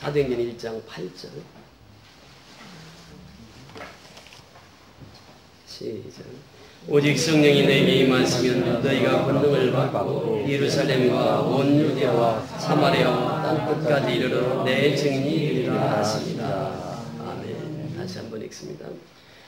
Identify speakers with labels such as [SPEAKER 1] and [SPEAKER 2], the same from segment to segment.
[SPEAKER 1] 사도행전 1장 8절 시작. 오직 성령이 너희에게 임하시면 너희가 권능을 받고 예루살렘과 온 유대와 사마리아와 땅끝까지 이르러 내 증인이 되리라 하십니다. 아멘. 다시 한번 읽습니다.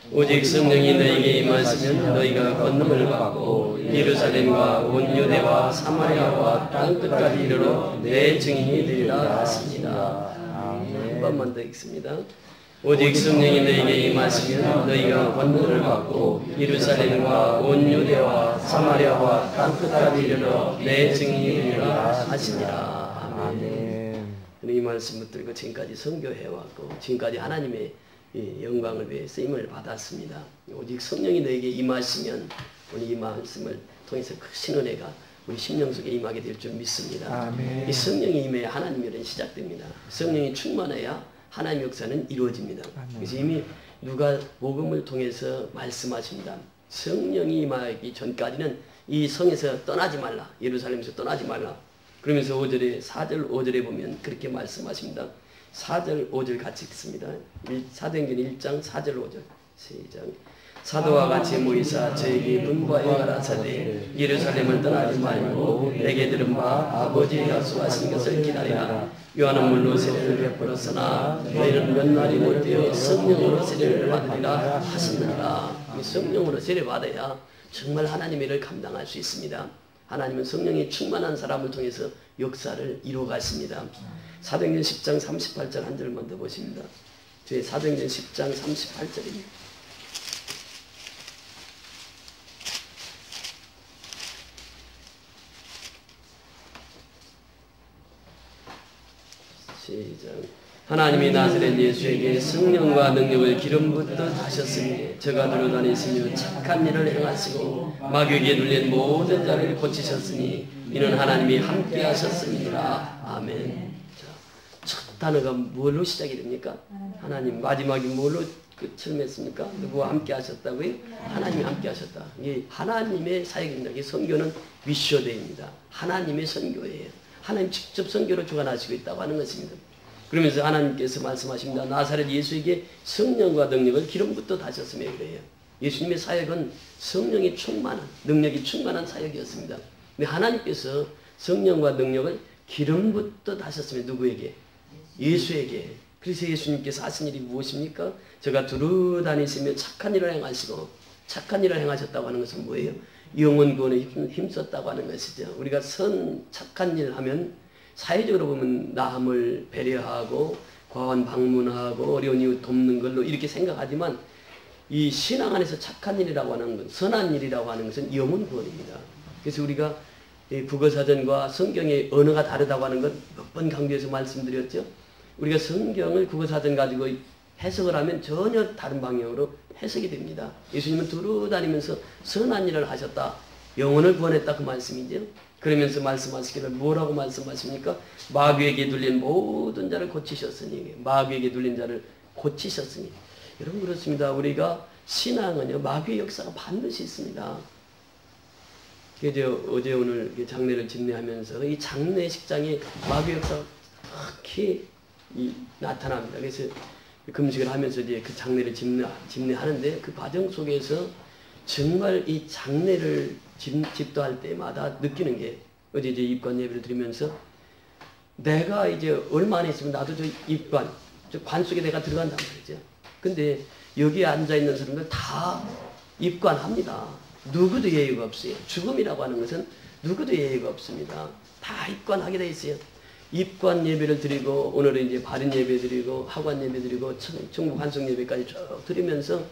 [SPEAKER 1] 오직 성령이 너희에게 임하시면 너희가 권능을 받고 예루살렘과 온 유대와 사마리아와 땅끝까지 이르러 내 증인이 되리라 하십니다. 한 번만 더 읽습니다. 오직 성령이 너희에게 임하시면 너희가 권능을 받고 예루살렘과 온 유대와 사마리아와 땅끝까지 이르러 내 증인이 되리라 하십니다. 아멘. 이 말씀 붙들고 지금까지 선교해왔고 지금까지 하나님의 영광을 위해 쓰임을 받았습니다. 오직 성령이 너에게 임하시면 오늘 이 말씀을 통해서 크신 은혜가 우리 심령 속에 임하게 될 줄 믿습니다. 아멘. 이 성령이 임해야 하나님의 일은 시작됩니다. 성령이 충만해야 하나님의 역사는 이루어집니다. 아멘. 그래서 이미 누가 복음을 통해서 말씀하십니다. 성령이 임하기 전까지는 이 성에서 떠나지 말라. 예루살렘에서 떠나지 말라. 그러면서 5절에 4절 5절에 보면 그렇게 말씀하십니다. 4절 5절 같이 읽습니다. 사도행전 1장 4절 5절 시작. 사도와 같이 모이사 저에게 분부하여 가라사대 예루살렘을 떠나지 말고 내게 들은 바 아버지 약속하신 것을 기다리라. 요한은 물로 세례를 베풀었으나 너희는 몇 날이 못되어 성령으로 세례를 받으리라 하시느니라. 성령으로 세례 받아야 정말 하나님의 일을 감당할 수 있습니다. 하나님은 성령이 충만한 사람을 통해서 역사를 이루어 가십니다. 사도행전 10장 38절 한 절만 더 보십니다. 제 사도행전 10장 38절입니다. 시작. 하나님이 나사렛 예수에게 성령과 능력을 기름 붓듯 하셨으니 저가 들어다니시며 착한 일을 행하시고 마귀에게 눌린 모든 자를 고치셨으니 이는 하나님이 함께 하셨습니다. 아멘. 자, 첫 단어가 뭘로 시작이 됩니까? 하나님. 마지막이 뭘로 끝을 맺습니까? 누구와 함께 하셨다고요? 하나님이 함께 하셨다. 이 하나님의 사역입니다. 이 선교는 미셔데이입니다. 하나님의 선교예요. 하나님 직접 선교로 주관하시고 있다고 하는 것입니다. 그러면서 하나님께서 말씀하십니다. 나사렛 예수에게 성령과 능력을 기름 붓듯 하셨으며 그래요. 예수님의 사역은 성령이 충만한, 능력이 충만한 사역이었습니다. 근데 하나님께서 성령과 능력을 기름 붓듯 하셨으며 누구에게? 예수에게. 그래서 예수님께서 하신 일이 무엇입니까? 저가 두루 다니시며 착한 일을 행하시고, 착한 일을 행하셨다고 하는 것은 뭐예요? 영혼 구원에 힘썼다고 하는 것이죠. 우리가 착한 일 하면 사회적으로 보면 남을 배려하고 과원 방문하고 어려운 이웃 돕는 걸로 이렇게 생각하지만 이 신앙 안에서 착한 일이라고 하는 것, 선한 일이라고 하는 것은 영혼 구원입니다. 그래서 우리가 국어사전과 성경의 언어가 다르다고 하는 것 몇 번 강조해서 말씀드렸죠. 우리가 성경을 국어사전 가지고 해석을 하면 전혀 다른 방향으로 해석이 됩니다. 예수님은 두루 다니면서 선한 일을 하셨다. 영혼을 구원했다 그 말씀이죠. 그러면서 말씀하시기를 뭐라고 말씀하십니까? 마귀에게 눌린 모든 자를 고치셨으니. 마귀에게 눌린 자를 고치셨으니. 여러분 그렇습니다. 우리가 신앙은요 마귀의 역사가 반드시 있습니다. 어제 오늘 장례를 집례하면서 이 장례식장에 마귀의 역사가 특히 나타납니다. 그래서 금식을 하면서 이제 그 장례를 집례하는데 그 과정 속에서 정말 이 장례를 집도할 때마다 느끼는 게 어제 이제 입관 예배를 드리면서 내가 이제 얼마 안 있으면 나도 저 입관, 저 관 속에 내가 들어간단 말이죠. 근데 여기에 앉아있는 사람들 다 입관합니다. 누구도 예의가 없어요. 죽음이라고 하는 것은 누구도 예의가 없습니다. 다 입관하게 돼 있어요. 입관 예배를 드리고 오늘은 이제 발인 예배 드리고 하관 예배 드리고 중국 환송 예배까지 쭉 드리면서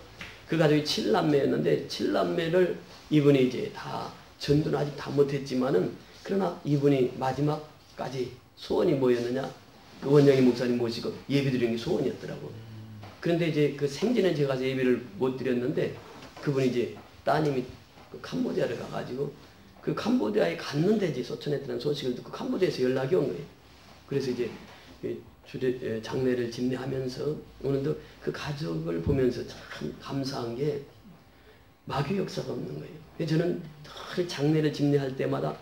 [SPEAKER 1] 그 가족이 7남매였는데 7남매를 이분이 이제 다 전도는 아직 다 못했지만은 그러나 이분이 마지막까지 소원이 뭐였느냐? 그 원영희 목사님 모시고 예배 드리는 게 소원이었더라고. 그런데 이제 그 생전에 제가 가서 예배를 못 드렸는데 그분이 이제 따님이 그 캄보디아를 가가지고 그 캄보디아에 갔는데 이제 소천했다는 소식을 듣고 캄보디아에서 연락이 온 거예요. 그래서 이제 장례를 집례하면서 오늘도 그 가족을 보면서 참 감사한 게 마귀 역사가 없는 거예요. 저는 늘 장례를 집례할 때마다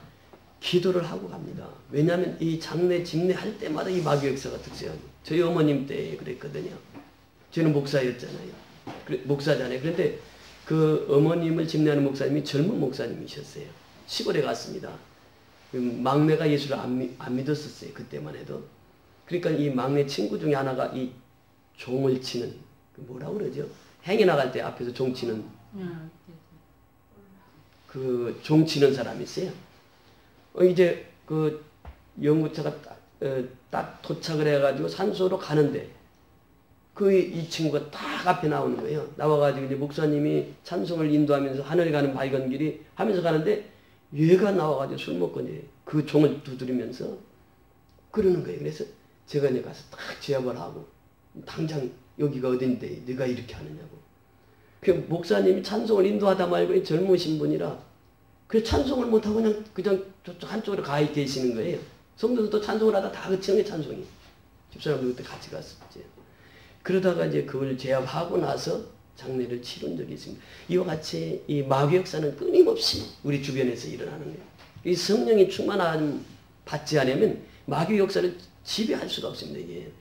[SPEAKER 1] 기도를 하고 갑니다. 왜냐하면 이 장례 집례할 때마다 이 마귀 역사가 특수해요. 저희 어머님 때 그랬거든요. 저는 목사였잖아요. 목사잖아요. 그런데 그 어머님을 집례하는 목사님이 젊은 목사님이셨어요. 시골에 갔습니다. 막내가 예수를 안 믿었었어요. 그때만 해도. 그러니까 이 막내 친구 중에 하나가 이 종을 치는, 뭐라고 그러죠? 행위 나갈 때 앞에서 종 치는, 그 종 치는 사람이 있어요. 이제 그 연구차가 딱 도착을 해가지고 산소로 가는데 이 친구가 딱 앞에 나오는 거예요. 나와가지고 이제 목사님이 찬송을 인도하면서 하늘에 가는 밝은 길이 하면서 가는데 얘가 나와가지고 술 먹고 이제 그 종을 두드리면서 그러는 거예요. 그래서 제가 이제 가서 딱 제압을 하고 당장 여기가 어딘데 네가 이렇게 하느냐고. 그 목사님이 찬송을 인도하다 말고 젊으신 분이라 그 찬송을 못하고 그냥 저쪽 한쪽으로 가 계시는 거예요. 성도들도 찬송을 하다 다 그치는 게 찬송이. 집사람들 그때 같이 갔었지. 그러다가 이제 그걸 제압하고 나서 장례를 치른 적이 있습니다. 이와 같이 이 마귀 역사는 끊임없이 우리 주변에서 일어나는 거예요. 이 성령이 충만함 받지 않으면 마귀 역사를 지배할 수가 없습니다. 이게.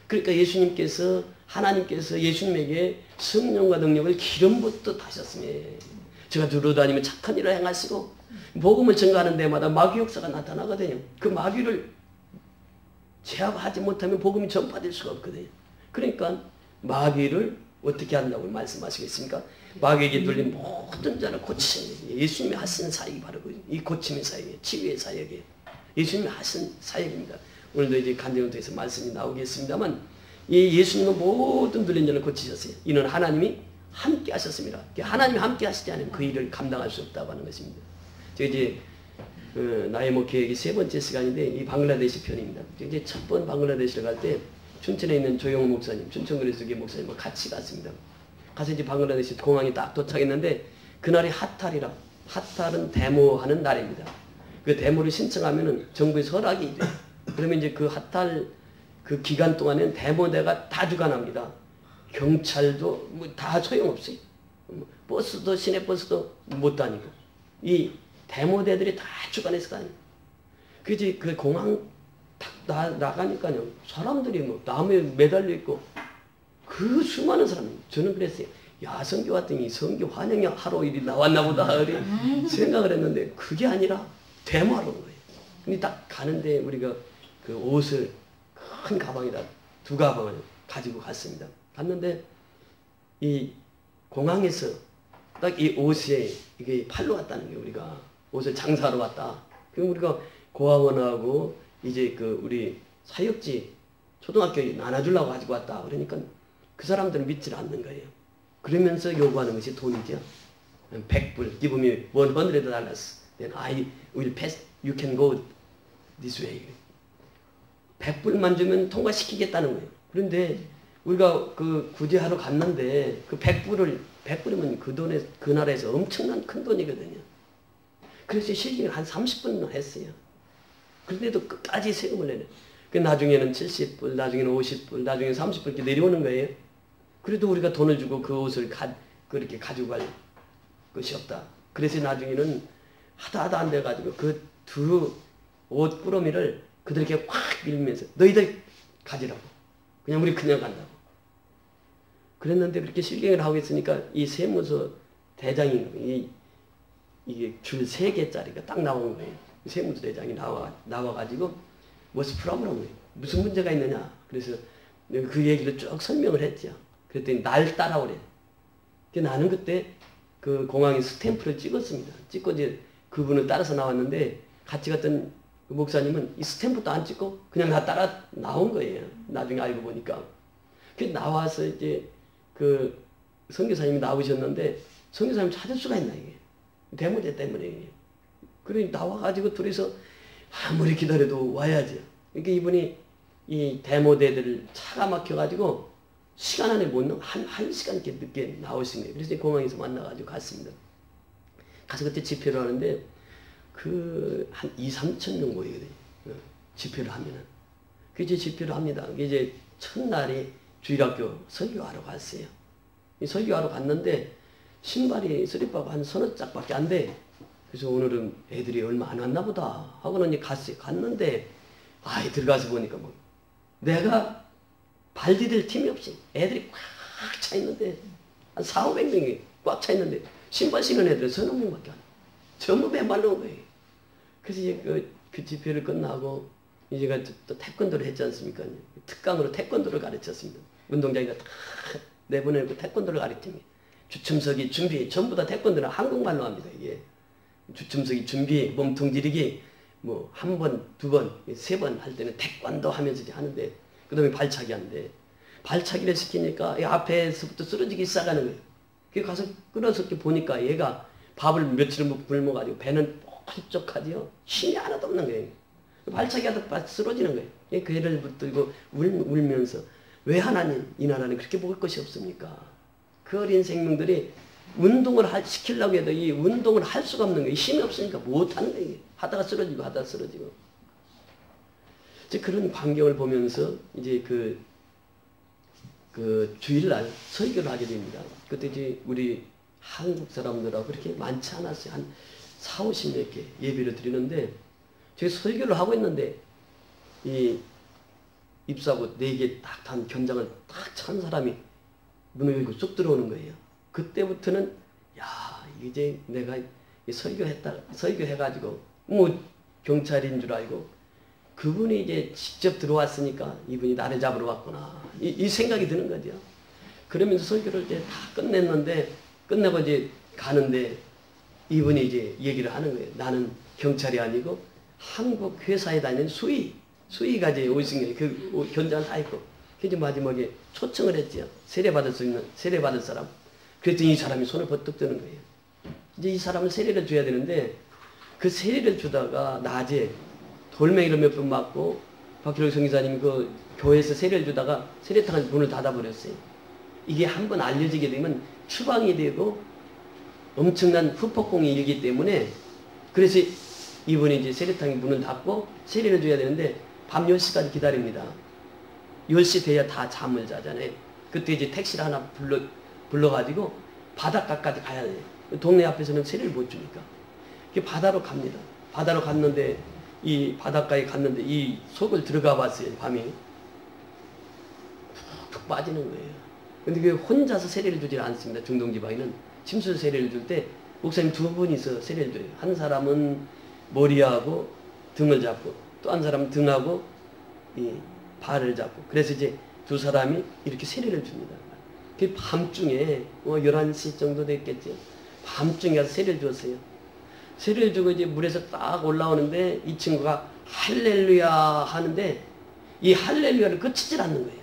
[SPEAKER 1] 그러니까 예수님께서 하나님께서 예수님에게 성령과 능력을 기름부터 다셨으며 제가 두루다니며 착한 일을 행하시고 복음을 전가하는 데마다 마귀 역사가 나타나거든요. 그 마귀를 제압하지 못하면 복음이 전파될 수가 없거든요. 그러니까 마귀를 어떻게 한다고 말씀하시겠습니까? 마귀에게 들린 모든 자를 고치는 예수님이 하신 사역이 바로 이 고침의 사역이에요. 치유의 사역이에요. 예수님이 하신 사역입니다. 오늘도 이제 간증부터에서 말씀이 나오겠습니다만 이 예수님은 모든 들린 자를 고치셨어요. 이는 하나님이 함께 하셨습니다. 하나님이 함께 하시지 않으면 그 일을 감당할 수 없다고 하는 것입니다. 제가 이제 나의 목회의 세 번째 시간인데 이 방글라데시 편입니다. 이제 첫 번 방글라데시를 갈 때 춘천에 있는 조용 목사님, 춘천그리스도교 목사님과 같이 갔습니다. 가서 이제 방글라데시 공항에 딱 도착했는데 그날이 핫탈이라, 핫탈은 데모하는 날입니다. 그 데모를 신청하면은 정부에서 허락이 돼요. 그러면 이제 그 핫탈 그 기간 동안에는 데모대가 다 주관합니다. 경찰도 뭐 다 소용없어요. 버스도 시내버스도 못 다니고 이 데모대들이 다 주관해서 다니고 그래서 그 공항 딱 나가니까요 사람들이 뭐 나무에 매달려 있고 그 수많은 사람 저는 그랬어요. 야 성교 왔더니 성교 환영하러 일이 나왔나 보다 생각을 했는데 그게 아니라 데모하러 온 거예요. 근데 딱 가는데 우리가 그 옷을 큰 가방에다 두 가방을 가지고 갔습니다. 갔는데 이 공항에서 딱 이 옷에 이게 팔러 왔다는 게 우리가 옷을 장사하러 왔다. 그럼 우리가 고아원하고 이제 그 우리 사역지 초등학교에 나눠주려고 가지고 왔다. 그러니까 그 사람들은 믿질 않는 거예요. 그러면서 요구하는 것이 돈이죠. 100불, give me $100. Then I will pass. You can go this way. 100불만 주면 통과시키겠다는 거예요. 그런데 우리가 그 구제하러 갔는데 그 100불이면 그 나라에서 엄청난 큰 돈이거든요. 그래서 실직을 한 30분이나 했어요. 그런데도 끝까지 세금을 내네. 그 나중에는 70불, 나중에는 50불, 나중에는 30불 이렇게 내려오는 거예요. 그래도 우리가 돈을 주고 그 옷을 그렇게 가지고 갈 것이 없다. 그래서 나중에는 하다 안 돼가지고 그 두 옷 꾸러미를 그들에게 확 밀면서 너희들 가지라고. 그냥 우리 그냥 간다고. 그랬는데 그렇게 실경을 하고 있으니까 이 세무서 대장이 이게 줄 3개짜리가 딱 나온 거예요. 세무서 대장이 나와가지고 What's problem? 무슨 문제가 있느냐? 그래서 그 얘기를 쭉 설명을 했죠. 그랬더니 날 따라오래. 나는 그때 그 공항에 스탬프를 찍었습니다. 찍고 이제 그분을 따라서 나왔는데 같이 갔던 그 목사님은 이 스탬프도 안 찍고 그냥 나 따라 나온 거예요. 나중에 알고 보니까. 그 나와서 이제 그 선교사님이 나오셨는데 선교사님 찾을 수가 있나 이게. 데모제 때문에. 그래 나와가지고 둘이서 아무리 기다려도 와야죠. 그러니까 이분이 이 데모대들을 차가 막혀가지고 시간 안에 못 나와 한 시간 이렇게 늦게 나오신 거예요. 그래서 공항에서 만나가지고 갔습니다. 가서 그때 집회를 하는데 그 한 2~3천 명 모이거든요. 집회를 하면은. 그 이제 집회를 합니다. 이제 첫날이 주일학교 설교하러 갔어요. 이 설교하러 갔는데 신발이 슬리퍼가 한 서너 짝밖에 안 돼. 그래서 오늘은 애들이 얼마 안 왔나 보다 하고는 이제 갔어요. 갔는데 아이 들어가서 보니까 뭐 내가 발 디딜 틈이 없이 애들이 꽉 차 있는데 한 400~500명이 꽉 차 있는데 신발 신은 애들은 3~4명밖에 안 돼. 전부 맨발로 온 거예요. 그래서 이제 그 집회를 끝나고 이제가 또 태권도를 했지 않습니까? 특강으로 태권도를 가르쳤습니다. 운동장에다 다 내보내고 태권도를 가르칩니다. 주춤서기, 준비, 전부 다 태권도는 한국말로 합니다. 이게 주춤서기, 준비, 몸통 지르기, 뭐 한 번, 두 번, 세 번 할 때는 태권도 하면서 이제 하는데, 그 다음에 발차기 하는데, 발차기를 시키니까 이 앞에서부터 쓰러지기 시작하는 거예요. 그 가서 끌어서 이렇게 보니까 얘가 밥을 며칠을 굶어가지고 배는 펄쩍하지요. 힘이 하나도 없는 거예요. 발차기 하다 쓰러지는 거예요. 그 애를 붙들고 울면서 왜 하나님, 이 나라는 그렇게 먹을 것이 없습니까? 그 어린 생명들이 운동을 시키려고 해도 이 운동을 할 수가 없는 거예요. 힘이 없으니까 못하는 거예요. 하다가 쓰러지고 하다가 쓰러지고. 이제 그런 광경을 보면서 이제 그 주일날 설교를 하게 됩니다. 그때 이제 우리 한국 사람들하고 그렇게 많지 않았어요. 한 40~50몇 개 예배를 드리는데 제가 설교를 하고 있는데 이 입사고 4개 딱 단 견장을 딱 찬 사람이 문을 열고 쑥 들어오는 거예요. 그때부터는 야 이제 내가 설교해가지고 뭐 경찰인 줄 알고 그분이 이제 직접 들어왔으니까 이분이 나를 잡으러 왔구나 이 생각이 드는 거죠. 그러면서 설교를 이제 다 끝냈는데 끝내고 이제 가는데 이분이 이제 얘기를 하는 거예요. 나는 경찰이 아니고 한국 회사에 다니는 수의가 이제 오신 거예요. 그 견장 다 있고. 그래서 마지막에 초청을 했죠. 세례받을 사람. 그랬더니 이 사람이 손을 버뜩 드는 거예요. 이제 이 사람은 세례를 줘야 되는데 그 세례를 주다가 낮에 돌멩이로 몇 번 맞고 박기록 성기사님이 그 교회에서 세례를 주다가 세례탕을 문을 닫아버렸어요. 이게 한번 알려지게 되면 추방이 되고 엄청난 후폭풍이 일기 때문에 그래서 이분이 이제 세례탕이 문을 닫고 세례를 줘야 되는데 밤 10시까지 기다립니다. 10시 돼야 다 잠을 자잖아요. 그때 이제 택시를 하나 불러가지고 바닷가까지 가야 돼요. 동네 앞에서는 세례를 못 주니까. 바다로 갑니다. 바다로 갔는데 이 바닷가에 갔는데 이 속을 들어가 봤어요. 밤에. 푹 빠지는 거예요. 근데 그 혼자서 세례를 주지 않습니다. 중동지방에는. 침수 세례를 줄 때 목사님 2분이서 세례를 줘요. 한 사람은 머리하고 등을 잡고 또 한 사람은 등하고 이 발을 잡고 그래서 이제 2사람이 이렇게 세례를 줍니다. 그 밤중에 11시 정도 됐겠죠. 밤중에 가서 세례를 줬어요. 세례를 주고 이제 물에서 딱 올라오는데 이 친구가 할렐루야 하는데 이 할렐루야를 그치질 않는 거예요.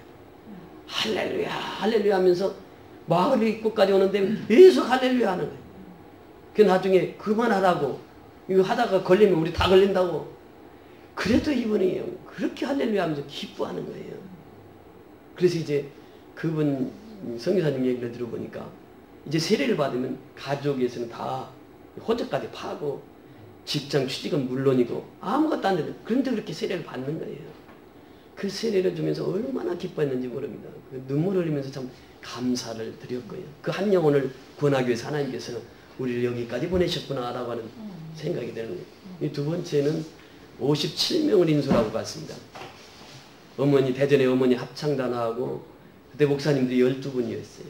[SPEAKER 1] 할렐루야 할렐루야 하면서 마을 입구까지 오는데 계속 할렐루야 하는 거예요. 그 나중에 그만하라고 이거 하다가 걸리면 우리 다 걸린다고 그래도 이분이 그렇게 할렐루야 하면서 기뻐하는 거예요. 그래서 이제 그분 선교사님 얘기를 들어보니까 이제 세례를 받으면 가족에서는 다 호적까지 파고 직장 취직은 물론이고 아무것도 안 되는 그런데 그렇게 세례를 받는 거예요. 그 세례를 주면서 얼마나 기뻐했는지 모릅니다. 그 눈물 흘리면서 참 감사를 드렸고요. 그 한 영혼을 구원하기 위해서 하나님께서 우리를 여기까지 보내셨구나라고 하는 생각이 드는 거예요. 이 두 번째는 57명을 인솔하고 갔습니다. 대전에 어머니 합창단하고 그때 목사님들이 12분이었어요.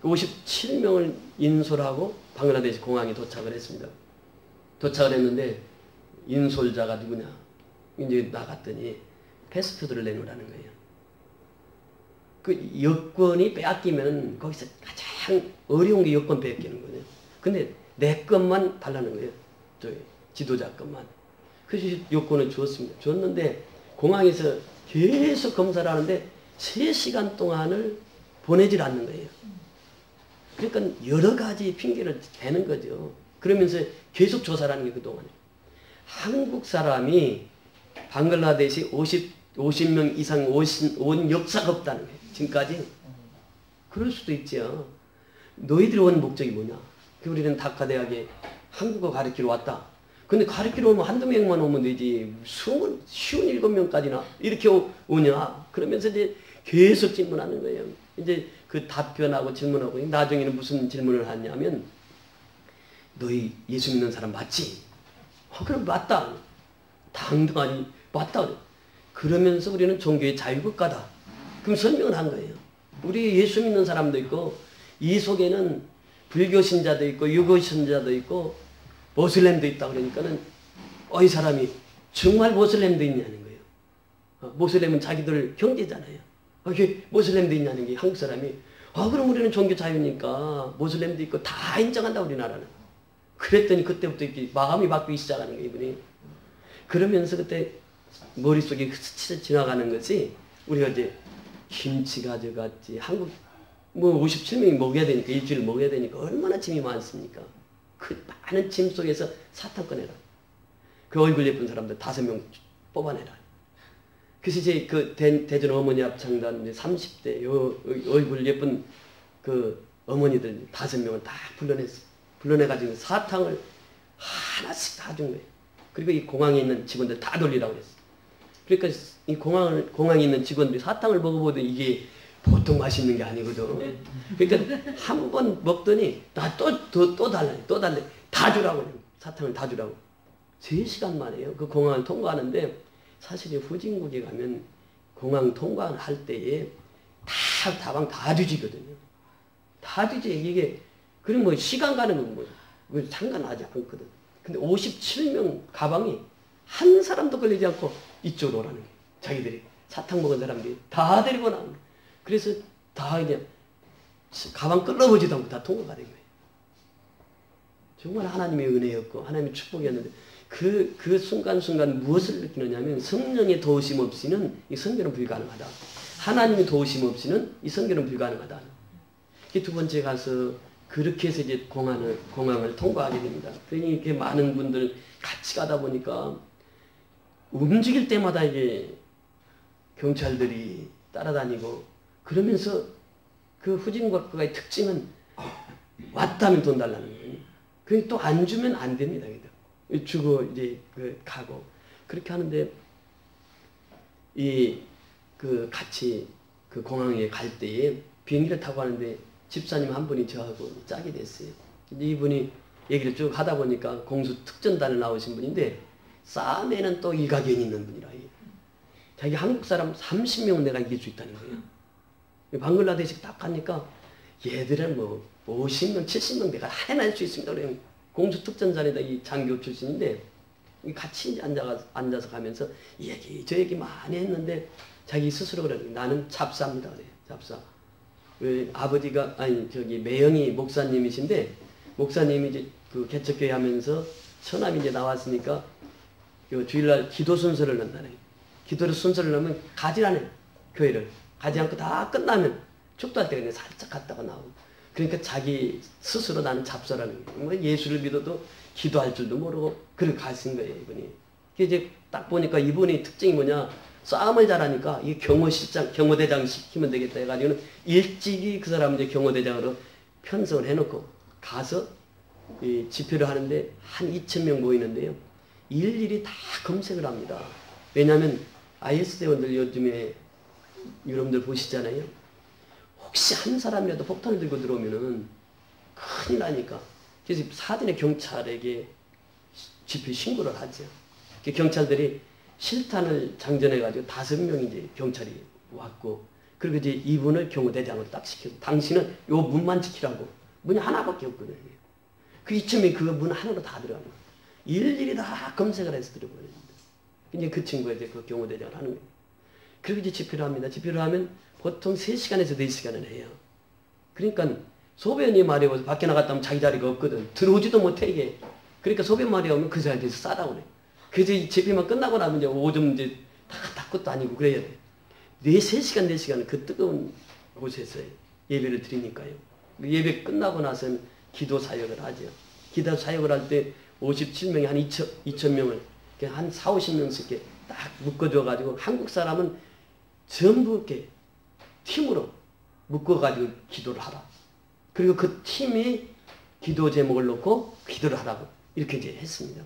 [SPEAKER 1] 57명을 인솔하고 방글라데시 공항에 도착을 했습니다. 도착을 했는데 인솔자가 누구냐? 이제 나갔더니 패스포드를 내놓으라는 거예요. 그 여권이 빼앗기면 거기서 가장 어려운 게 여권 빼앗기는 거예요. 근데 내 것만 달라는 거예요. 저기 지도자 것만. 그래서 여권을 주었습니다. 줬는데 공항에서 계속 검사를 하는데 3시간 동안을 보내질 않는 거예요. 그러니까 여러 가지 핑계를 대는 거죠. 그러면서 계속 조사를 하는 게 그동안에. 한국 사람이 방글라데시 50명 이상 온 역사가 없다는 거예요. 지금까지. 그럴 수도 있죠. 너희들이 온 목적이 뭐냐? 우리는 다카대학에 한국어 가르치러 왔다. 근데 가르치러 오면 한두 명만 오면 되지. 쉬운 7명까지나 이렇게 오냐? 그러면서 이제 계속 질문하는 거예요. 이제 그 답변하고 질문하고 나중에는 무슨 질문을 하냐면 너희 예수 믿는 사람 맞지? 그럼 맞다. 당당하니 맞다. 그러면서 우리는 종교의 자유국가다. 그럼 설명을 한 거예요. 우리 예수 믿는 사람도 있고 이 속에는 불교 신자도 있고 유교 신자도 있고 모슬렘도 있다 그러니까는 이 사람이 정말 모슬렘도 있냐는 거예요. 모슬렘은 자기들 형제잖아요. 이게 모슬렘도 있냐는 게 한국 사람이 그럼 우리는 종교 자유니까 모슬렘도 있고 다 인정한다 우리나라는. 그랬더니 그때부터 이렇게 마음이 바뀌기 시작하는 거예요 이분이. 그러면서 그때 머릿속에 스쳐 지나가는 것이 우리가 이제 김치 가져갔지 한국 57명이 먹여야 되니까 일주일 먹여야 되니까 얼마나 짐이 많습니까? 그 많은 짐 속에서 사탕 꺼내라. 그 얼굴 예쁜 사람들 5명 뽑아내라. 그래서 이제 그 대전 어머니 합창단 30대 얼굴 예쁜 그 어머니들 5명을 다 불러냈어. 불러내가지고 사탕을 하나씩 다 준 거예요. 그리고 이 공항에 있는 직원들 다 돌리라고 그랬어. 그러니까 이 공항에 있는 직원들이 사탕을 먹어보도 이게 보통 맛있는 게 아니거든. 그러니까 한 번 먹더니 나 또 달래. 다 주라고. 사탕을 다 주라고. 3시간 만에요. 그 공항을 통과하는데 사실 후진국에 가면 공항 통과할 때에 다방 다 주지거든요. 다 주지. 이게 그럼 뭐 시간 가는 건 뭐 상관하지 않거든. 근데 57명 가방이 한 사람도 걸리지 않고 이쪽으로 오라는 거예요. 자기들이 사탕 먹은 사람들이 다 데리고 나오는 거예요. 그래서 다 이제 가방 끌어보지도 않고 다 통과가 된 거예요. 정말 하나님의 은혜였고 하나님의 축복이었는데 그 순간순간 무엇을 느끼느냐면 성령의 도우심 없이는 이 선교는 불가능하다. 하나님의 도우심 없이는 이 선교는 불가능하다. 두 번째 가서 그렇게 해서 이제 공항을 통과하게 됩니다. 그러니 이렇게 많은 분들 같이 가다 보니까 움직일 때마다 이게 경찰들이 따라다니고 그러면서 그 후진국가의 특징은 왔다면 돈 달라는 거예요. 그게 또 안 주면 안 됩니다. 주고 이제 가고 그렇게 하는데 같이 그 공항에 갈 때에 비행기를 타고 가는데 집사님 한 분이 저하고 짝이 됐어요. 이분이 얘기를 쭉 하다 보니까 공수 특전단을 나오신 분인데 싸움에는 또 일가견이 있는 분이라. 자기 한국 사람 30명 내가 이길 수 있다는 거예요. 방글라데시 딱 가니까 얘들은 뭐 50명, 70명 내가 해낼 수 있습니다. 그래 공수 특전단에다 이 장교 출신인데 같이 앉아서 가면서 저 얘기 많이 했는데 자기 스스로 그래. 나는 잡사입니다. 그래. 잡사. 아버지가 매형이 목사님이신데 목사님이 이제 그 개척교회 하면서 처남이 이제 나왔으니까 주일날 기도 순서를 넣는다네. 기도를 순서를 넣으면 가지 않아요. 교회를 가지 않고 다 끝나면 축도할 때 그냥 살짝 갔다가 나오고. 그러니까 자기 스스로 나는 잡사라는 거예요. 뭐 예수를 믿어도 기도할 줄도 모르고 그렇게 가신 거예요 이분이. 이제 딱 보니까 이분의 특징이 뭐냐? 싸움을 잘하니까 이 경호대장 시키면 되겠다 해가지고는 일찍이 그 사람 이제 경호대장으로 편성을 해놓고 가서 이 집회를 하는데 한 2,000명 모이는데요. 일일이 다 검색을 합니다. 왜냐하면 IS 대원들 요즘에 여러분들 보시잖아요. 혹시 한 사람이라도 폭탄을 들고 들어오면은 큰일 나니까. 그래서 사전에 경찰에게 집회 신고를 하죠. 경찰들이 실탄을 장전해가지고 5명이 이제 경찰이 왔고, 그리고 이제 이분을 경호대장으로 딱 시켜서 당신은 요 문만 지키라고. 문이 하나밖에 없거든요. 그 2,000명이 그 문 하나로 다 들어가는 거예요. 일일이 다 검색을 해서 들어버립니다. 이제 그 친구가 이제 그 경호대장을 하는 거예요. 그리고 이제 집회를 합니다. 집회를 하면 보통 3시간에서 4시간을 해요. 그러니까 소변이 말이 와서 밖에 나갔다 하면 자기 자리가 없거든. 들어오지도 못해, 이게. 그러니까 소변 말이 오면 그 자리에서 싸다오네. 그래서 이 집회만 끝나고 나면 이제 오줌 이제 다 닦고도 아니고 그래야 돼. 3시간, 4시간은 그 뜨거운 곳에서 예배를 드리니까요. 예배 끝나고 나서는 기도 사역을 하죠. 기도 사역을 할 때 57명이 한 2,000명을 한 4, 50명씩 이렇게 딱 묶어줘가지고 한국 사람은 전부 이렇게 팀으로 묶어가지고 기도를 하라. 그리고 그 팀이 기도 제목을 놓고 기도를 하라고 이렇게 이제 했습니다.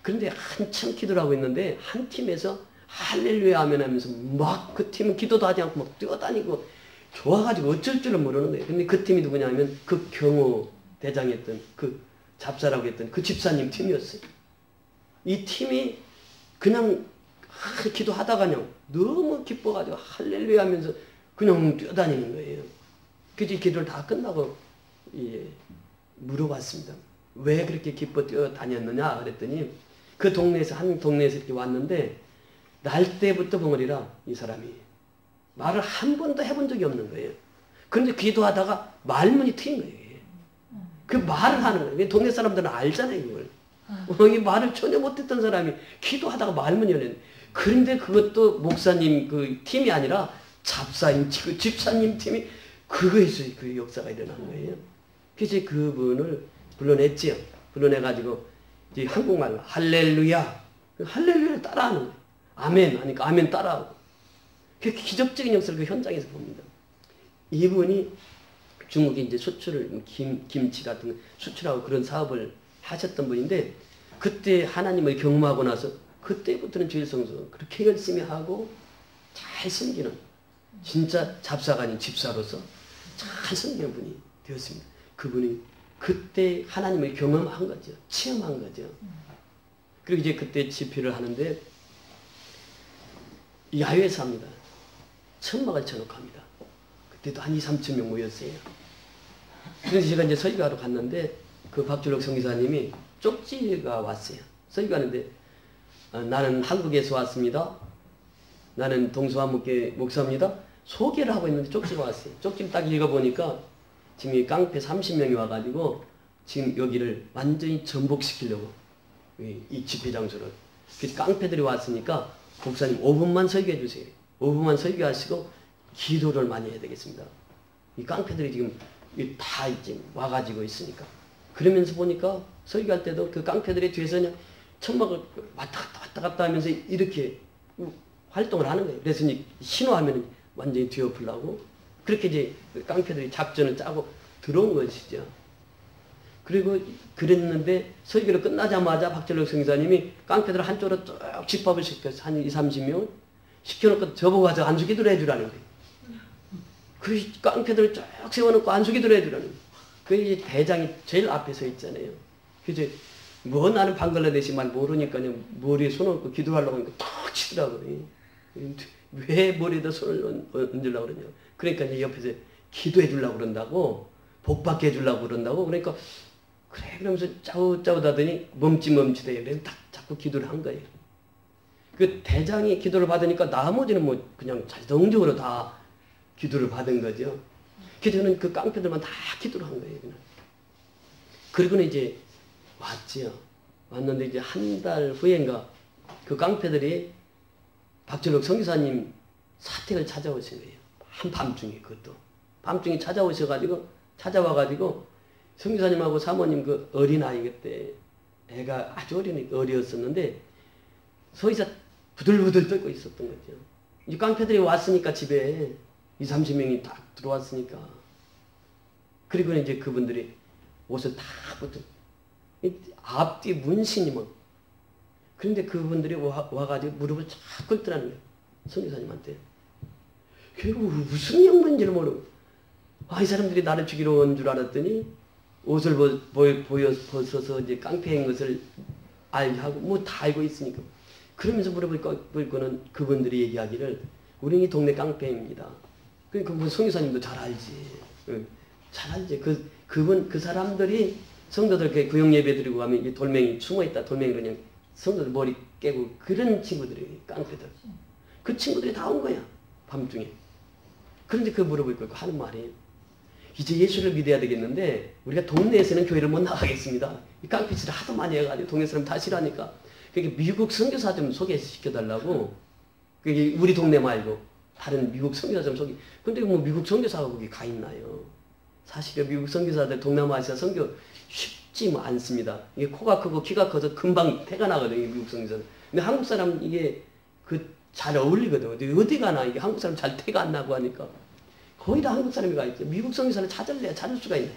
[SPEAKER 1] 그런데 한참 기도를 하고 있는데 한 팀에서 할렐루야 아멘 하면서 막 그 팀은 기도도 하지 않고 막 뛰어다니고 좋아가지고 어쩔 줄을 모르는 거예요. 근데 그 팀이 누구냐면 그 경호 대장했던 그 잡사라고 했던 그 집사님 팀이었어요. 이 팀이 그냥 기도하다가 그냥 너무 기뻐가지고 할렐루야 하면서 그냥 뛰어다니는 거예요. 그래서 기도를 다 끝나고 물어봤습니다. 왜 그렇게 기뻐 뛰어다녔느냐 그랬더니 그 동네에서 한 동네에서 이렇게 왔는데 날 때부터 벙어리라 이 사람이 말을 한 번도 해본 적이 없는 거예요. 그런데 기도하다가 말문이 트인 거예요. 그 말을 하는 거예요. 동네 사람들은 알잖아요, 이걸. 이 말을 전혀 못했던 사람이 기도하다가 말문이 열렸는데 그런데 그것도 목사님 그 팀이 아니라 잡사님, 그 집사님 팀이 그거에서 그 역사가 일어난 거예요. 그래서 그분을 불러냈지요. 불러내가지고 이제 한국말로 할렐루야, 할렐루야를 따라하는 거예요. 아멘 하니까 아멘 따라하고. 그 기적적인 역사를 그 현장에서 봅니다. 이분이 중국에 이제 수출을 김치 같은 거 수출하고 그런 사업을 하셨던 분인데 그때 하나님을 경험하고 나서 그때부터는 주일 성수 그렇게 열심히 하고 잘 섬기는 진짜 잡사가 아닌 집사로서 잘 섬기는 분이 되었습니다. 그분이 그때 하나님을 경험한 거죠. 체험한 거죠. 그리고 이제 그때 집회를 하는데 야외에서 합니다. 천막을 쳐놓고 합니다. 그때도 한 2, 3천 명 모였어요. 그래서 제가 이제 설교하러 갔는데 그 박주록 성기사님이 쪽지가 왔어요. 설교하는데 나는 한국에서 왔습니다. 나는 동서한목회 목사입니다. 소개를 하고 있는데 쪽지가 왔어요. 쪽지를 딱 읽어보니까 지금 이 깡패 30명이 와가지고 지금 여기를 완전히 전복시키려고 이 집회 장소를. 그래서 깡패들이 왔으니까 목사님 5분만 설교해 주세요. 5분만 설교하시고 기도를 많이 해야 되겠습니다. 이 깡패들이 지금 다 이제 와가지고 있으니까. 그러면서 보니까 설교할 때도 그 깡패들이 뒤에서 그냥 천막을 왔다 갔다 하면서 이렇게 활동을 하는 거예요. 그래서 이제 신호하면 완전히 뒤엎으려고 그렇게 이제 깡패들이 작전을 짜고 들어온 것이죠. 그리고 그랬는데 설교를 끝나자마자 박철록 성기사님이 깡패들을 한쪽으로 쭉 집합을 시켰어요. 한 20, 30명 시켜놓고 저보고 가서 안수기도를 해주라는 거예요. 그 깡패들을 쭉 세워놓고 안수기도를 해주라는 거예요. 그 이제 대장이 제일 앞에 서 있잖아요. 그래서 뭐 나는 방글라데시 말 모르니까 머리에 손을 얹고 기도하려고 하니까 탁 치더라고요. 왜 머리에다 손을 얹으려고 그러냐. 그러니까 이제 옆에서 기도해 주려고 그런다고, 복받게 해주려고 그런다고. 그러니까 그래 그러면서 짜웃짜웃하더니 멈칫멈칫해요. 그래서 딱 자꾸 기도를 한 거예요. 그 대장이 기도를 받으니까 나머지는 뭐 그냥 자동적으로 다 기도를 받은 거죠. 그래서 저는 그 깡패들만 다 기도를 한 거예요. 그냥. 그리고는 이제 왔지요. 왔는데 이제 한 달 후인가 그 깡패들이 박철록 성기사님 사택을 찾아오신 거예요. 한밤중에 그것도. 밤중에 찾아와가지고 성기사님하고 사모님 그 어린아이 그때 애가 아주 어리었었는데 서기사 부들부들 떨고 있었던 거죠. 이 깡패들이 왔으니까 집에 20, 30명이 딱 들어왔으니까. 그리고 이제 그분들이 옷을 다 벗고 앞뒤 문신이 막. 그런데 그분들이 와가지고 무릎을 쫙 꿇더라는 거예요. 성기사님한테. 결국 무슨 영문인지를 모르고. 이 사람들이 나를 죽이러 온 줄 알았더니 옷을 벗어서 이제 깡패인 것을 알게 하고 뭐 다 알고 있으니까. 그러면서 무릎을 꿇고는 그분들이 얘기하기를 우리는 이 동네 깡패입니다. 그러니까 성기사님도 잘 알지. 잘 알지. 그 사람들이 성도들 구역 예배 드리고 가면 이 돌멩이 숨어있다. 돌멩이로 그냥 성도들 머리 깨고 그런 친구들이 깡패들. 그 친구들이 다 온 거야. 밤중에. 그런데 그 무릎을 꿇고 하는 말이 이제 예수를 믿어야 되겠는데 우리가 동네에서는 교회를 못 나가겠습니다. 이 깡패질을 하도 많이 해가지고 동네 사람 다 싫어하니까 그러니까 미국 선교사 좀 소개시켜달라고. 우리 동네 말고 다른 미국 선교사 좀 소개. 근데 뭐 미국 선교사가 거기 가 있나요? 사실은 미국 선교사들 동남아시아 선교 쉽지 뭐 않습니다. 이게 코가 크고 키가 커서 금방 태가 나거든요. 미국 선교사들. 근데 한국 사람 이게 잘 어울리거든요. 근데 어디 가나 이게 한국 사람 잘 태가 안 나고 하니까 거의 다 한국 사람이 가 있죠. 미국 선교사를 찾을 수가 있네.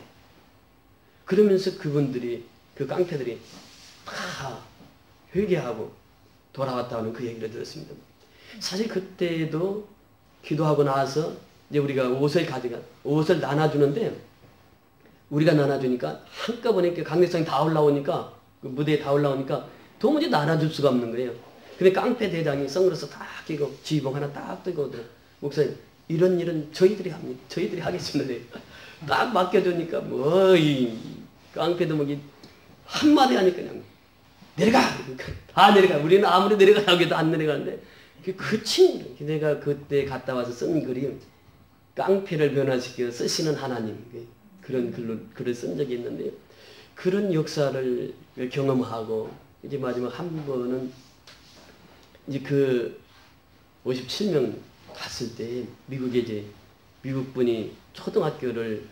[SPEAKER 1] 그러면서 그분들이 그 깡패들이 다 회개하고 돌아왔다는 그 얘기를 들었습니다. 사실 그때도 기도하고 나서 이제 우리가 옷을 나눠주는데 우리가 나눠주니까 한꺼번에 이렇게 강대상이 다 올라오니까 그 무대에 다 올라오니까 도무지 나눠줄 수가 없는 거예요. 근데 깡패 대장이 선글라스 딱 끼고 지휘봉 하나 딱 들고 오더라고요. 목사님 이런 일은 저희들이 합니다. 저희들이 하겠습니다. 딱 맡겨주니까 뭐 이 깡패도 뭐 한마디 하니까 그냥 내려가! 다 내려가. 우리는 아무리 내려가라고 해도 안 내려가는데 그 친구 내가 그때 갔다 와서 쓴 글이 깡패를 변화시켜 쓰시는 하나님 그런 글을 쓴 적이 있는데 그런 역사를 경험하고 이제 마지막 한 번은 이제 그 57명 갔을 때 미국에 이제 미국 분이 초등학교를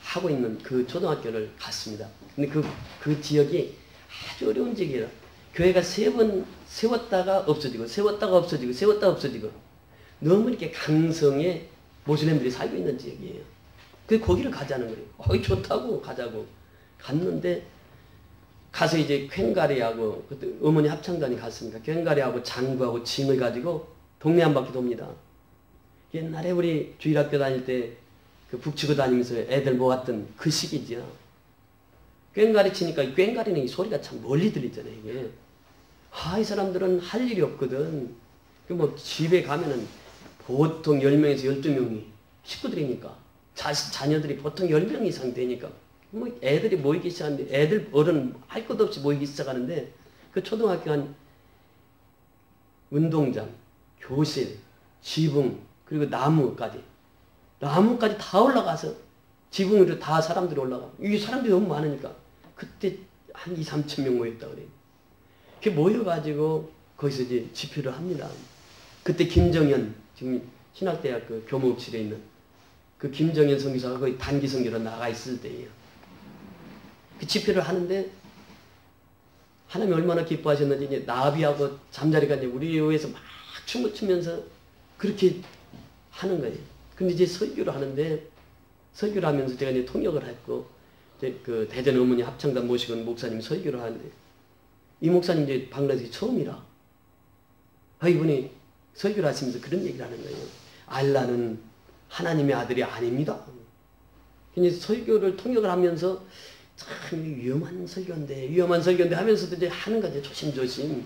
[SPEAKER 1] 하고 있는 그 초등학교를 갔습니다. 근데 그 지역이 아주 어려운 지역이라 교회가 3번 세웠다가 없어지고 세웠다가 없어지고 세웠다가 없어지고 너무 이렇게 강성의 모슬렘들이 살고 있는 지역이에요. 그래서 거기를 가자는 거예요. 거기 좋다고 가자고 갔는데 가서 이제 괭가리하고 그때 어머니 합창단이 갔습니다. 괭가리하고 장구하고 징을 가지고 동네 한 바퀴 돕니다. 옛날에 우리 주일학교 다닐 때 그 북치고 다니면서 애들 모았던 그 시기죠. 괭가리 치니까 이 괭가리는 이 소리가 참 멀리 들리잖아요. 이게. 이 사람들은 할 일이 없거든. 그 뭐 집에 가면은 보통 10명에서 12명이 식구들이니까 자녀들이 보통 10명 이상 되니까 뭐 애들이 모이기 시작하는데 애들 어른 할 것 없이 모이기 시작하는데 그 초등학교 한 운동장, 교실, 지붕 그리고 나무까지 다 올라가서 지붕으로 다 사람들이 올라가. 이게 사람들이 너무 많으니까 그때 한 2, 3천 명 모였다 그래요. 그게 모여가지고 거기서 이제 집회를 합니다. 그때 김정현 지금 신학대학교 교무실에 있는 그 김정현 선교사가 거의 단기 선교로 나가 있을 때예요. 그 집회를 하는데 하나님이 얼마나 기뻐하셨는지 이제 나비하고 잠자리가 이제 우리 교회에서 막 춤을 추면서 그렇게 하는 거예요. 근데 이제 설교를 하는데 설교를 하면서 제가 이제 통역을 했고 이제 그 대전 어머니 합창단 모시고 온 목사님이 설교를 하는데 이 목사님 이제 방글라데시 처음이라 이분이 설교를 하시면서 그런 얘기를 하는 거예요. 알라는 하나님의 아들이 아닙니다. 근데 설교를 통역을 하면서 참 위험한 설교인데 하면서도 이제 하는 거죠. 조심조심.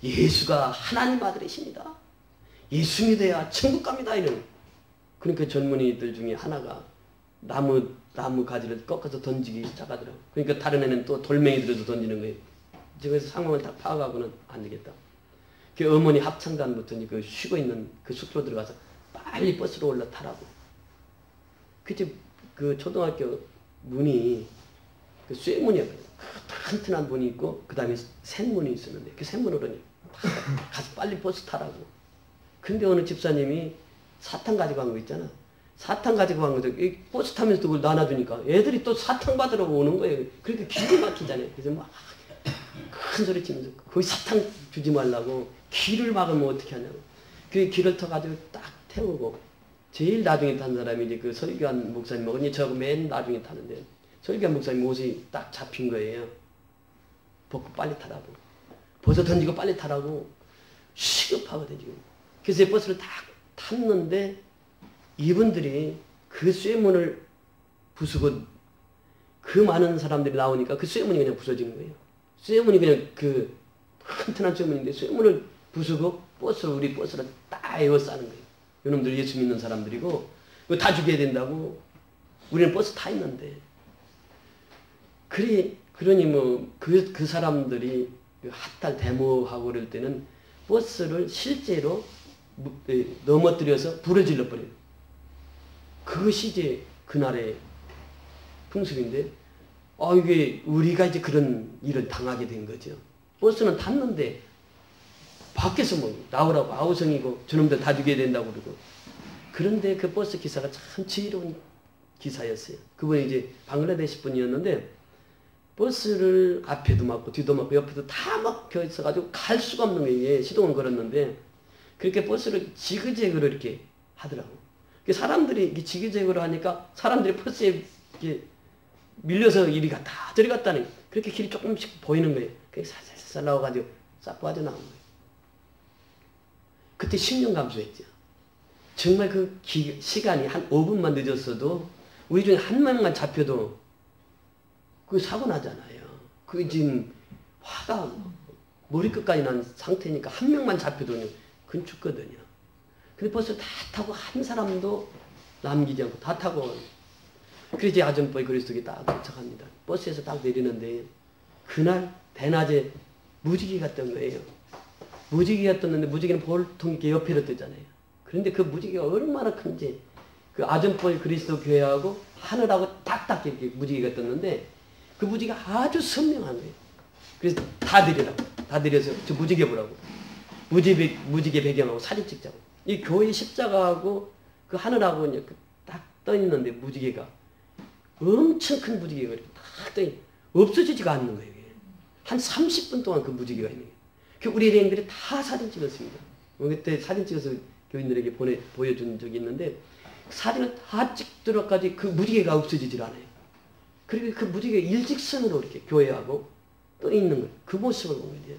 [SPEAKER 1] 예수가 하나님 아들이십니다. 예수 믿어야 천국 갑니다. 이런. 그러니까 젊은이들 중에 하나가 나무 가지를 꺾어서 던지기 시작하더라고요. 그러니까 다른 애는 또 돌멩이 들어서 던지는 거예요. 그래서 상황을 다 파악하고는 안 되겠다. 그 어머니 합창단부터 그 쉬고 있는 그 숙소로 들어가서 빨리 버스로 올라타라고. 그 초등학교 문이 그 쇠문이었거든요. 튼튼한 문이 있고 그 다음에 샌문이 있었는데 그 샌문으로 가서 빨리 버스 타라고. 근데 어느 집사님이 사탕 가지고 간 거 있잖아. 사탕 가지고 간 거죠. 버스 타면서 그걸 나눠주니까 애들이 또 사탕 받으러 오는 거예요. 그러니까 길이 막히잖아요. 그래서 막 큰 소리 치면서 거기 사탕 주지 말라고 길을 막으면 어떻게 하냐고. 그 길을 터가지고 딱 태우고 제일 나중에 탄 사람이 이제 그 설교한 목사님하고 이제 저하고 맨 나중에 타는데 설교한 목사님 옷이 딱 잡힌 거예요. 벗고 빨리 타라고. 벗어 던지고 빨리 타라고. 시급하거든 지금. 그래서 버스를 딱 탔는데 이분들이 그 쇠문을 부수고 그 많은 사람들이 나오니까 그 쇠문이 그냥 부서지는 거예요. 쇠문이 그냥 그 튼튼한 쇠문인데 쇠문을 부수고 우리 버스를 딱 에워싸는 거예요. 이놈들 예수 믿는 사람들이고 이거 다 죽여야 된다고. 우리는 버스 타 있는데. 그러니 뭐 그 사람들이 핫달 데모하고 그럴 때는 버스를 실제로 넘어뜨려서 불을 질러버려요. 그것이 이제 그날의 풍습인데, 이게 우리가 이제 그런 일을 당하게 된 거죠. 버스는 탔는데, 밖에서 뭐 나오라고 아우성이고 저놈들 다 죽여야 된다고 그러고. 그런데 그 버스 기사가 참 지혜로운 기사였어요. 그분이 이제 방글라데시 분이었는데, 버스를 앞에도 막고 뒤도 막고 옆에도 다 막혀 있어가지고 갈 수가 없는 거예요. 시동을 걸었는데, 그렇게 버스를 지그재그로 이렇게 하더라고. 사람들이 지그재그로 하니까 사람들이 버스에 이렇게 밀려서 이리 갔다 저리 갔다니 그렇게 길이 조금씩 보이는 거예요. 그게 살살살 나와가지고 싹 빠져나온 거예요. 그때 10년 감소했죠. 정말 그 시간이 한 5분만 늦었어도 우리 중에 한 명만 잡혀도 그 사고 나잖아요. 그 지금 화가 머리끝까지 난 상태니까 한 명만 잡혀도 그건 죽거든요. 근데 벌써 다 타고 한 사람도 남기지 않고 다 타고 그래서 이제 아전법이 그리스도에 딱 도착합니다. 버스에서 딱 내리는데 그날 대낮에 무지개가 떴던 거예요. 무지개가 떴는데 무지개는 보통 이렇게 옆에로 뜨잖아요. 그런데 그 무지개가 얼마나 큰지 그 아전법이 그리스도 교회하고 하늘하고 딱딱 이렇게 무지개가 떴는데 그 무지개가 아주 선명한 거예요. 그래서 다 드리라고. 다 드려서 저 무지개 보라고. 무지개 배경하고 사진 찍자고. 이 교회 십자가하고 그 하늘하고 딱 떠 있는데 무지개가 엄청 큰 무지개가 이렇게 딱 떠 있는 없어지지가 않는 거예요. 한 30분 동안 그 무지개가 있는 거예요. 우리 일행들이 다 사진 찍었습니다. 그때 사진 찍어서 교인들에게 보여준 적이 있는데 사진을 다 찍도록까지 그 무지개가 없어지질 않아요. 그리고 그 무지개가 일직선으로 이렇게 교회하고 떠 있는 거예요. 그 모습을 본 거예요.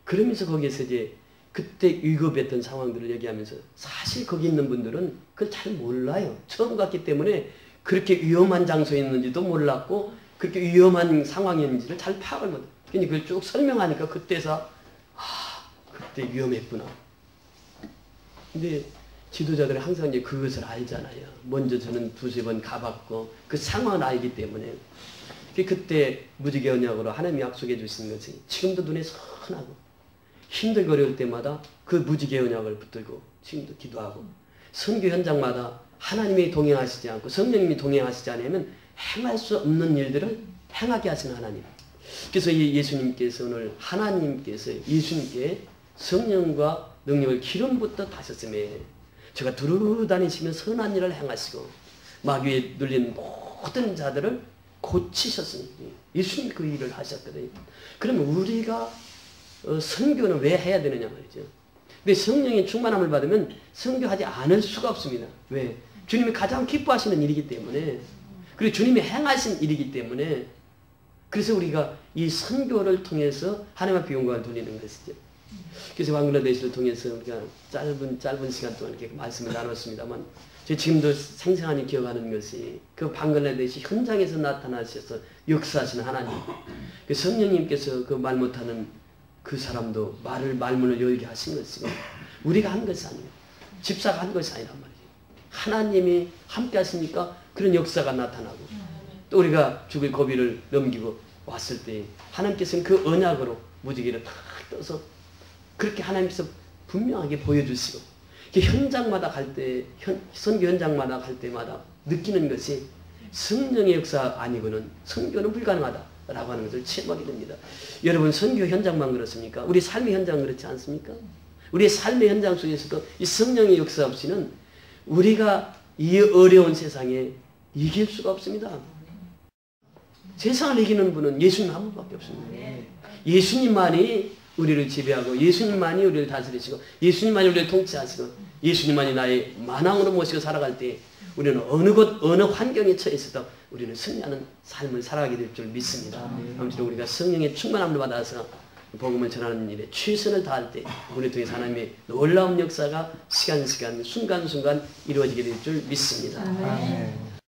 [SPEAKER 1] 그러면서 거기에서 이제 그때 위급했던 상황들을 얘기하면서 사실 거기 있는 분들은 그걸 잘 몰라요. 처음 갔기 때문에 그렇게 위험한 장소에 있는지도 몰랐고 그렇게 위험한 상황이었는지를 잘 파악을 못해요. 그러니까 그걸 쭉 설명하니까 그때서 그때 위험했구나. 근데 지도자들은 항상 이제 그것을 알잖아요. 먼저 저는 두세 번 가봤고 그 상황을 알기 때문에 그때 무지개 언약으로 하나님이 약속해 주신 것이 지금도 눈에 선하고 힘들고 어려울 때마다 그 무지개 언약을 붙들고 지금도 기도하고 선교 현장마다 하나님이 동행하시지 않고 성령님이 동행하시지 않으면 행할 수 없는 일들을 행하게 하시는 하나님. 그래서 예수님께서 오늘 하나님께서 예수님께 성령과 능력을 기름부터 다셨음에 제가 두루 다니시면 선한 일을 행하시고 마귀에 눌린 모든 자들을 고치셨으니 예수님이 그 일을 하셨거든요. 그러면 우리가 선교는 왜 해야 되느냐 말이죠. 근데 성령의 충만함을 받으면 선교하지 않을 수가 없습니다. 왜? 주님이 가장 기뻐하시는 일이기 때문에 그리고 주님이 행하신 일이기 때문에 그래서 우리가 이 선교를 통해서 하나님 앞에 영광을 돌리는 것이죠. 그래서 방글라데시를 통해서 우리가 짧은 시간 동안 이렇게 말씀을 나눴습니다만 제가 지금도 생생하게 기억하는 것이 그 방글라데시 현장에서 나타나셔서 역사하시는 하나님 그 성령님께서 그 말 못하는 그 사람도 말문을 열게 하신 것이고 우리가 한 것이 아니에요. 집사가 한 것이 아니란 말이에요. 하나님이 함께 하시니까 그런 역사가 나타나고 또 우리가 죽을 고비를 넘기고 왔을 때 하나님께서는 그 언약으로 무지개를 탁 떠서 그렇게 하나님께서 분명하게 보여주시고 현장마다 갈 때 선교 현장마다 갈 때마다 느끼는 것이 성령의 역사 아니고는 선교는 불가능하다. 라고 하는 것을 체험하게 됩니다. 여러분 선교 현장만 그렇습니까? 우리 삶의 현장 그렇지 않습니까? 우리의 삶의 현장 속에서도 이 성령의 역사 없이는 우리가 이 어려운 세상에 이길 수가 없습니다. 세상을 이기는 분은 예수님 한 분밖에 없습니다. 예수님만이 우리를 지배하고 예수님만이 우리를 다스리시고 예수님만이 우리를 통치하시고 예수님만이 나의 만왕으로 모시고 살아갈 때 우리는 어느 곳 어느 환경에 처해서도 우리는 승리하는 삶을 살아가게 될 줄 믿습니다. 아무쪼록 우리가 성령의 충만함을 받아서 복음을 전하는 일에 최선을 다할 때 우리 통해서 하나님의 놀라운 역사가 시간 순간순간 이루어지게 될 줄 믿습니다.
[SPEAKER 2] 아멘.